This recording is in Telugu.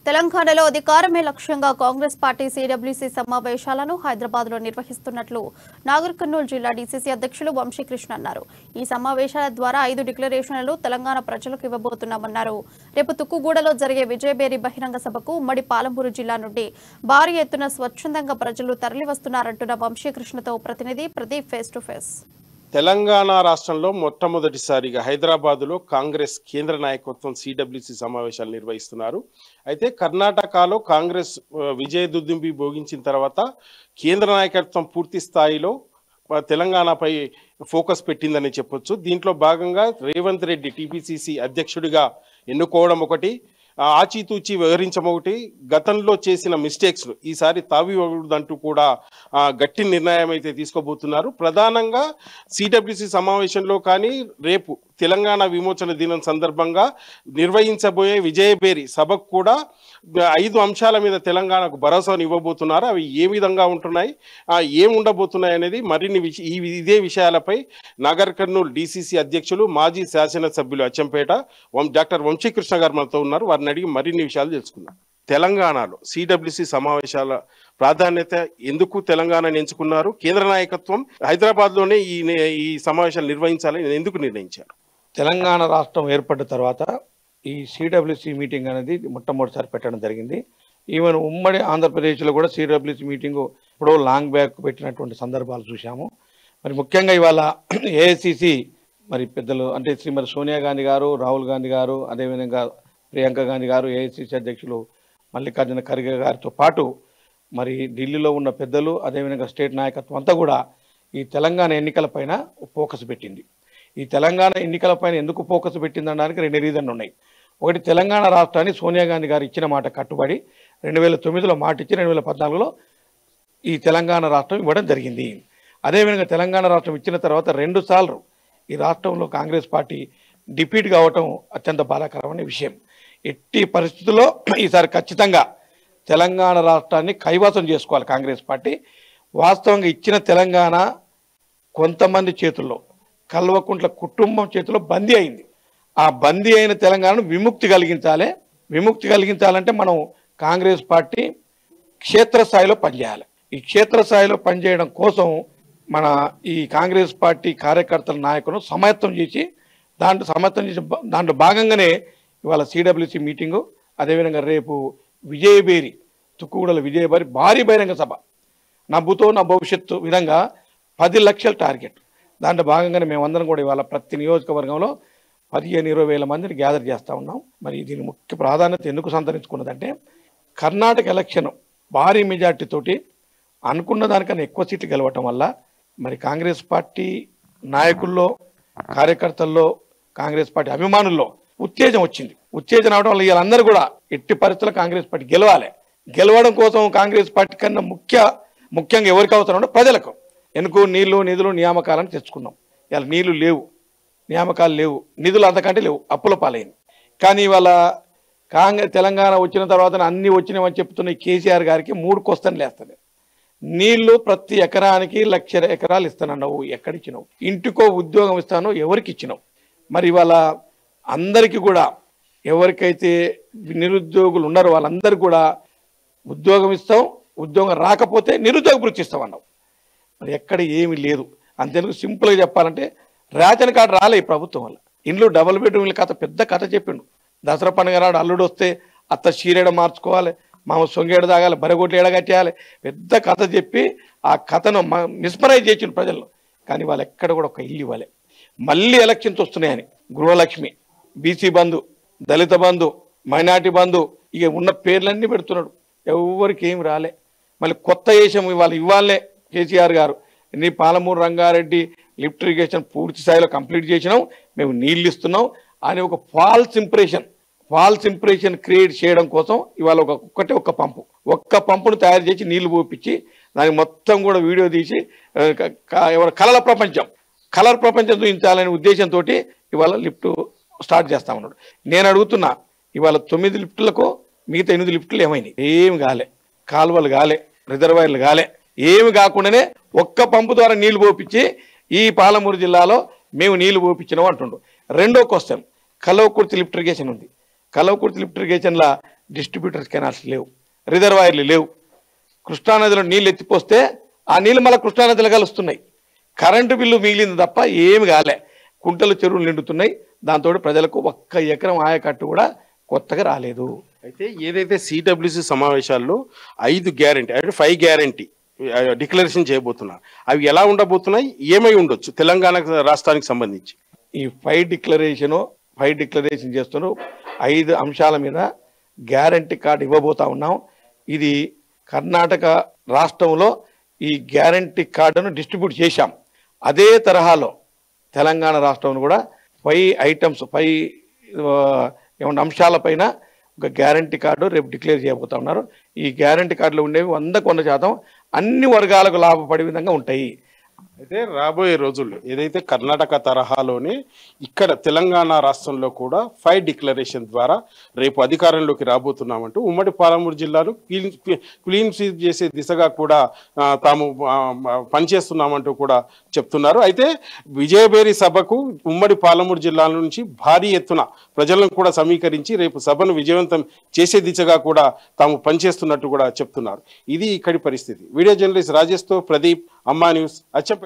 తెలంగాణలో అధికారమే లక్ష్యంగా కాంగ్రెస్ పార్టీ సిడబ్ల్యూసీ సమావేశాలను హైదరాబాద్లో నిర్వహిస్తున్నట్లు నాగర్ కర్నూలు జిల్లా డీసీసీ అధ్యక్షులు వంశీకృష్ణ అన్నారు. ఈ సమావేశాల ద్వారా 5 డిక్లరేషన్లను తెలంగాణ ప్రజలకు ఇవ్వబోతున్నామన్నారు. రేపు తుక్కుగూడలో జరిగే విజయబేరి బహిరంగ సభకు ఉమ్మడి పాలమూరు జిల్లా నుండి భారీ ఎత్తున స్వచ్ఛందంగా ప్రజలు తరలివస్తున్నారంటున్న వంశీకృష్ణతో ప్రతినిధి Pradeep face to face. Telangana రాష్ట్రంలో మొట్టమొదటిసారిగా హైదరాబాదులో కాంగ్రెస్ కేంద్ర నాయకత్వం సిడబ్ల్యూసి సమావేశాలు నిర్వహిస్తున్నారు. అయితే కర్ణాటకలో కాంగ్రెస్ విజయ దుద్దుంబి భోగించిన తర్వాత కేంద్ర నాయకత్వం పూర్తి స్థాయిలో తెలంగాణపై ఫోకస్ పెట్టిందని చెప్పొచ్చు. దీంట్లో భాగంగా రేవంత్ రెడ్డి టీపీసీసీ అధ్యక్షుడిగా ఎన్నుకోవడం ఒకటి, ఆచితూచి వివరించడం ఒకటి, గతంలో చేసిన మిస్టేక్స్ ఈసారి తావివ్వకూడదంటూ కూడా గట్టి నిర్ణయం అయితే తీసుకోబోతున్నారు. ప్రధానంగా సిడబ్ల్యూసి సమావేశంలో కానీ రేపు తెలంగాణ విమోచన దినం సందర్భంగా నిర్వహించబోయే విజయబేరి సభకు కూడా 5 అంశాల మీద తెలంగాణకు భరోసాను ఇవ్వబోతున్నారు. అవి ఏ విధంగా ఉంటున్నాయి, ఏమి ఉండబోతున్నాయి అనేది మరిన్ని ఇదే విషయాలపై నాగర్ కర్నూలు డీసీసీ అధ్యక్షులు మాజీ శాసనసభ్యులు అచ్చంపేట డాక్టర్ వంశీకృష్ణ గారు మనతో ఉన్నారు. వారిని అడిగి మరిన్ని విషయాలు తెలుసుకుందాం. తెలంగాణలో సిడబ్ల్యూసి సమావేశాల ప్రాధాన్యత ఎందుకు తెలంగాణను ఎంచుకున్నారు? కేంద్ర నాయకత్వం హైదరాబాద్లోనే ఈ సమావేశాలు నిర్వహించాలని ఎందుకు నిర్ణయించారు? తెలంగాణ రాష్ట్రం ఏర్పడిన తర్వాత ఈ సిడబ్ల్యూసి మీటింగ్ అనేది మొట్టమొదటిసారి పెట్టడం జరిగింది. ఈవెన్ ఉమ్మడి ఆంధ్రప్రదేశ్లో కూడా సిడబ్ల్యూసి మీటింగ్ ఇప్పుడు లాంగ్ బ్యాక్ పెట్టినటువంటి సందర్భాలు చూసాము. మరి ముఖ్యంగా ఇవాళ ఏఐసిసి మరి పెద్దలు అంటే శ్రీమతి సోనియా గాంధీ గారు, రాహుల్ గాంధీ గారు, అదేవిధంగా ప్రియాంక గాంధీ గారు, ఏఐసిసి అధ్యక్షులు మల్లికార్జున ఖర్గే గారితో పాటు మరి ఢిల్లీలో ఉన్న పెద్దలు, అదేవిధంగా స్టేట్ నాయకత్వం అంతా కూడా ఈ తెలంగాణ ఎన్నికలపైన ఫోకస్ పెట్టింది. ఈ తెలంగాణ ఎన్నికలపైన ఎందుకు ఫోకస్ పెట్టిందనడానికి 2 రీజన్లు ఉన్నాయి. ఒకటి, తెలంగాణ రాష్ట్రాన్ని సోనియా గాంధీ గారు ఇచ్చిన మాట కట్టుబడి 2009లో మాట ఇచ్చి 2014లో ఈ తెలంగాణ రాష్ట్రం ఇవ్వడం జరిగింది. అదేవిధంగా తెలంగాణ రాష్ట్రం ఇచ్చిన తర్వాత 2 సార్లు ఈ రాష్ట్రంలో కాంగ్రెస్ పార్టీ డిఫీట్ కావటం అత్యంత బాధాకరమైన విషయం. ఎట్టి పరిస్థితుల్లో ఈసారి ఖచ్చితంగా తెలంగాణ రాష్ట్రాన్ని కైవసం చేసుకోవాలి కాంగ్రెస్ పార్టీ. వాస్తవంగా ఇచ్చిన తెలంగాణ కొంతమంది చేతుల్లో, కల్వకుంట్ల కుటుంబం చేతిలో బందీ అయింది. ఆ బందీ అయిన తెలంగాణను విముక్తి కలిగించాలి. విముక్తి కలిగించాలంటే మనం కాంగ్రెస్ పార్టీ క్షేత్రస్థాయిలో పనిచేయాలి. ఈ క్షేత్రస్థాయిలో పనిచేయడం కోసం మన ఈ కాంగ్రెస్ పార్టీ కార్యకర్తల నాయకులను సమాయత్తం చేసి దాంట్లో భాగంగానే ఇవాళ సిడబ్ల్యూసి మీటింగు, అదేవిధంగా రేపు విజయబేరి తుక్కుగూడల విజయబేరి భారీ బహిరంగ సభ, నవ్వుతో నా భవిష్యత్తు విధంగా 10 లక్షల టార్గెట్. దాంట్లో భాగంగానే మేమందరం కూడా ఇవాళ ప్రతి నియోజకవర్గంలో 15-20 వేల మందిని గ్యాదర్ చేస్తూ ఉన్నాం. మరి దీని ముఖ్య ప్రాధాన్యత ఎందుకు సంతరించుకున్నదంటే కర్ణాటక ఎలక్షన్ భారీ మెజార్టీతోటి అనుకున్న దానికన్నా ఎక్కువ సీట్లు గెలవటం వల్ల మరి కాంగ్రెస్ పార్టీ నాయకుల్లో, కార్యకర్తల్లో, కాంగ్రెస్ పార్టీ అభిమానుల్లో ఉత్తేజం వచ్చింది. ఉత్తేజం అవడం వల్ల వీళ్ళందరూ కూడా ఎట్టి పరిస్థితుల్లో కాంగ్రెస్ పార్టీ గెలవాలి. గెలవడం కోసం కాంగ్రెస్ పార్టీ కన్నా ముఖ్యంగా ఎవరికి అవసరం ఉంటే ప్రజలకు. ఎందుకు నీళ్లు, నిధులు, నియామకాలను తెచ్చుకున్నాం. ఇవాళ నీళ్లు లేవు, నియామకాలు లేవు, నిధులు అంతకంటే లేవు, అప్పుల పాలైంది. కానీ ఇవాళ తెలంగాణ వచ్చిన తర్వాత అన్ని వచ్చినామని చెప్తున్న కేసీఆర్ గారికి 3 క్వశ్చన్లు వేస్తాను. నీళ్లు ప్రతి ఎకరానికి 1,00,000 ఎకరాలు ఇస్తానన్నావు, ఎక్కడిచ్చినావు? ఇంటికో ఉద్యోగం ఇస్తాను, ఎవరికి ఇచ్చినావు? మరి ఇవాళ అందరికీ కూడా ఎవరికైతే నిరుద్యోగులు ఉన్నారో వాళ్ళందరికీ కూడా ఉద్యోగం ఇస్తాం, ఉద్యోగం రాకపోతే నిరుద్యోగ వృత్తి ఇస్తాం అన్నావు. మరి ఎక్కడ ఏమీ లేదు. అంతేందుకు సింపుల్గా చెప్పాలంటే రేషన్ కార్డు రాలే ఈ ప్రభుత్వం వల్ల. ఇంట్లో డబుల్ బెడ్రూమ్ల కథ పెద్ద కథ చెప్పిండు. దసరా పండుగ నాడు అల్లుడు వస్తే అత్త చీరేడ మార్చుకోవాలి, మామ సొంగేడ తాగాలి, బరగొట్లు ఎడగట్టేయాలి, పెద్ద కథ చెప్పి ఆ కథను మిస్మరైజ్ చేసిండు ప్రజలను. కానీ వాళ్ళు ఎక్కడ కూడా ఒక ఇల్లు ఇవ్వాలి. మళ్ళీ ఎలక్షన్స్ వస్తున్నాయని గృహలక్ష్మి, బీసీ బంధు, దళిత బంధు, మైనార్టీ బంధు, ఇక ఉన్న పేర్లన్నీ పెడుతున్నాడు. ఎవరికి ఏమి రాలే. మళ్ళీ కొత్త వేషం ఇవ్వాలే కేసీఆర్ గారు. నీ పాలమూరు రంగారెడ్డి లిఫ్ట్ ఇరిగేషన్ పూర్తి స్థాయిలో కంప్లీట్ చేసినాం, మేము నీళ్ళు ఇస్తున్నాం అని ఒక ఫాల్స్ ఇంప్రెషన్ క్రియేట్ చేయడం కోసం ఇవాళ ఒక్క పంపును తయారు చేసి నీళ్లు పోపించి దానికి మొత్తం కూడా వీడియో తీసి కలర్ ప్రపంచం చూపించాలనే ఉద్దేశంతో ఇవాళ లిఫ్ట్ స్టార్ట్ చేస్తా ఉన్నాడు. నేను అడుగుతున్నా, ఇవాళ 9 లిఫ్టులకు మిగతా 8 లిఫ్టులు ఏమైనాయి? ఏమి కాలే. కాలువలు కాలే, రిజర్వాయర్లు కాలే, ఏమి కాకుండానే ఒక్క పంపు ద్వారా నీళ్లు పోపించి ఈ పాలమూరు జిల్లాలో మేము నీళ్లు పోపించినాం అంటుండు. రెండో క్వశ్చన్, కల్వకుర్తి లిఫ్ట్ ఇరిగేషన్ ఉంది. కల్వకుర్తి లిఫ్ట్ ఇరిగేషన్ల డిస్ట్రిబ్యూటర్స్ కెనాల్స్ లేవు, రిజర్వాయర్లు లేవు. కృష్ణానదిలో నీళ్ళు ఎత్తిపోస్తే ఆ నీళ్ళు మళ్ళీ కృష్ణానదిలో కలుస్తున్నాయి. కరెంటు బిల్లు మిగిలింది తప్ప ఏమి కాలే. కుంటలు చెరువులు నిండుతున్నాయి. దాంతో ప్రజలకు 1 ఎకరం ఆయకట్టు కూడా కొత్తగా రాలేదు. అయితే ఏదైతే సిడబ్ల్యూసి సమావేశాల్లో 5 గ్యారంటీ అంటే 5 గ్యారంటీ డిక్లరేషన్ చేయబోతున్నారు, అవి ఎలా ఉండబోతున్నాయి, ఏమై ఉండొచ్చు తెలంగాణ రాష్ట్రానికి సంబంధించి? ఈ 5 డిక్లరేషన్ చేస్తున్నారు. 5 అంశాల మీద గ్యారంటీ కార్డు ఇవ్వబోతా ఉన్నాం. ఇది కర్ణాటక రాష్ట్రంలో ఈ గ్యారంటీ కార్డును డిస్ట్రిబ్యూట్ చేశాం. అదే తరహాలో తెలంగాణ రాష్ట్రంలో కూడా 5 అంశాలపైన ఒక గ్యారంటీ కార్డు రేపు డిక్లేర్ చేయబోతా ఉన్నారు. ఈ గ్యారంటీ కార్డులో ఉండేవి 100% అన్ని వర్గాలకు లాభపడే విధంగా ఉంటాయి. అయితే రాబోయే రోజుల్లో ఏదైతే కర్ణాటక తరహాలోనే ఇక్కడ తెలంగాణ రాష్ట్రంలో కూడా 5 డిక్లరేషన్ ద్వారా రేపు అధికారంలోకి రాబోతున్నామంటూ ఉమ్మడి పాలమూరు జిల్లాను క్లీన్ స్వీప్ చేసే దిశగా కూడా తాము పనిచేస్తున్నామంటూ కూడా చెప్తున్నారు. అయితే విజయభేరి సభకు ఉమ్మడి పాలమూరు జిల్లా నుంచి భారీ ఎత్తున ప్రజలను కూడా సమీకరించి రేపు సభను విజయవంతం చేసే దిశగా కూడా తాము పనిచేస్తున్నట్టు కూడా చెప్తున్నారు. ఇది ఇక్కడి పరిస్థితి. వీడియో జర్నలిస్ట్ రాజేష్తో ప్రదీప్, అమ్మా న్యూస్, అచ్చంపేట.